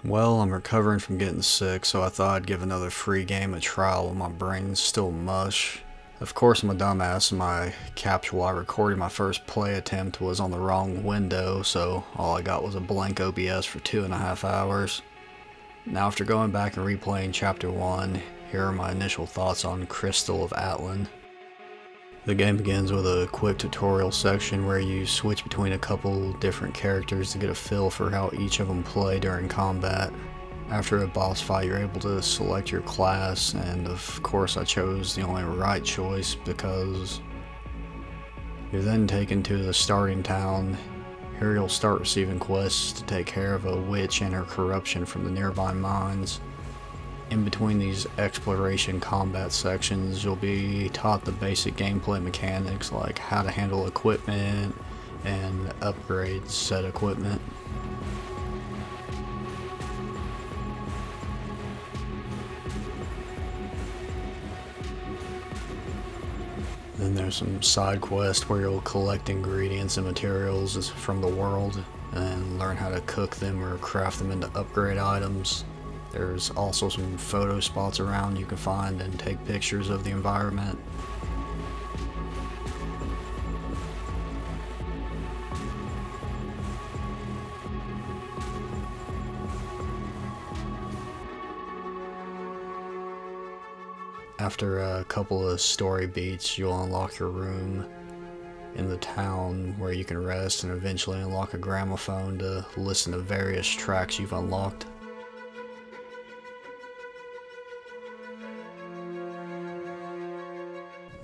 Well, I'm recovering from getting sick, so I thought I'd give another free game a trial while my brain's still mush. Of course, I'm a dumbass, and my capture while I recorded my first play attempt was on the wrong window, so all I got was a blank OBS for 2.5 hours. Now, after going back and replaying Chapter 1, here are my initial thoughts on Crystal of Atlan. The game begins with a quick tutorial section where you switch between a couple different characters to get a feel for how each of them play during combat. After a boss fight, you're able to select your class, and of course I chose the only right choice because you're then taken to the starting town. Here you'll start receiving quests to take care of a witch and her corruption from the nearby mines. In between these exploration combat sections, you'll be taught the basic gameplay mechanics like how to handle equipment and upgrade said equipment. Then there's some side quests where you'll collect ingredients and materials from the world and learn how to cook them or craft them into upgrade items. There's also some photo spots around you can find and take pictures of the environment. After a couple of story beats, you'll unlock your room in the town where you can rest and eventually unlock a gramophone to listen to various tracks you've unlocked.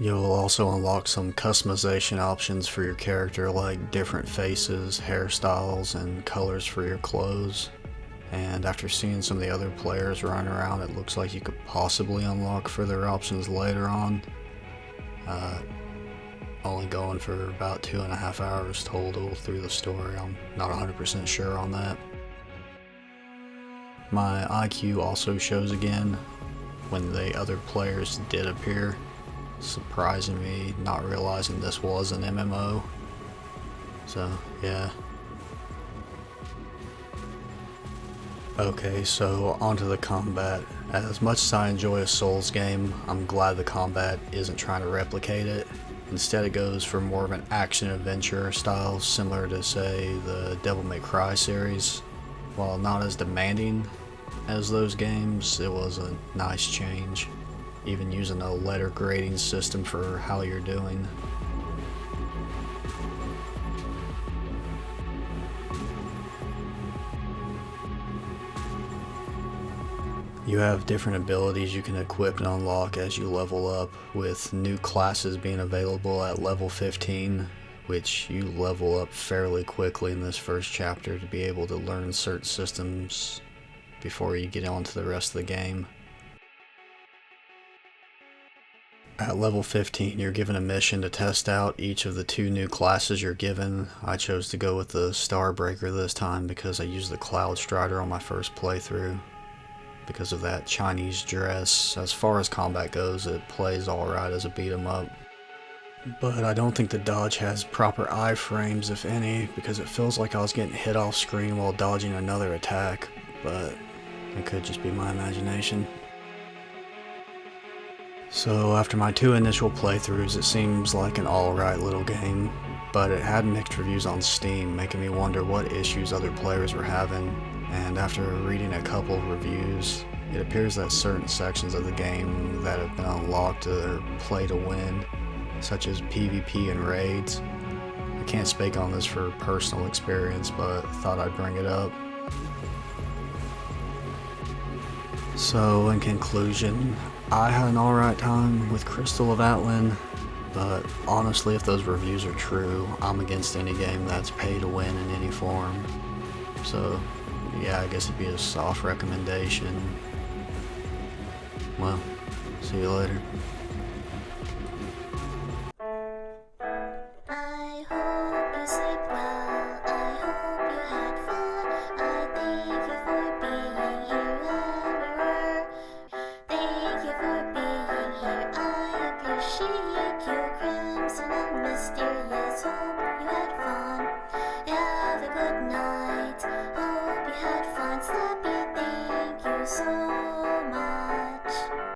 You'll also unlock some customization options for your character, like different faces, hairstyles, and colors for your clothes. And after seeing some of the other players run around, it looks like you could possibly unlock further options later on. Only going for about 2.5 hours total through the story. I'm not 100% sure on that. My IQ also shows again when the other players did appear, surprising me not realizing this was an MMO. So yeah. Okay, so onto the combat. As much as I enjoy a Souls game, I'm glad the combat isn't trying to replicate it. Instead it goes for more of an action-adventure style, similar to, say, the Devil May Cry series. While not as demanding as those games, it was a nice change, even using a letter grading system for how you're doing. You have different abilities you can equip and unlock as you level up, with new classes being available at level 15, which you level up fairly quickly in this first chapter to be able to learn certain systems before you get on to the rest of the game. At level 15, you're given a mission to test out each of the 2 new classes you're given. I chose to go with the Starbreaker this time because I used the Cloud Strider on my first playthrough. Because of that Chinese dress, as far as combat goes, it plays alright as a beat 'em up. But I don't think the dodge has proper iframes, if any, because it feels like I was getting hit off screen while dodging another attack, but it could just be my imagination. So after my 2 initial playthroughs, it seems like an alright little game, but it had mixed reviews on Steam, making me wonder what issues other players were having. And after reading a couple of reviews, it appears that certain sections of the game that have been unlocked are play to win, such as PvP and raids. I can't speak on this for personal experience, but thought I'd bring it up. So in conclusion, I had an alright time with Crystal of Atlan, but honestly, if those reviews are true, I'm against any game that's pay to win in any form. So yeah, I guess it'd be a soft recommendation. Well, see you later.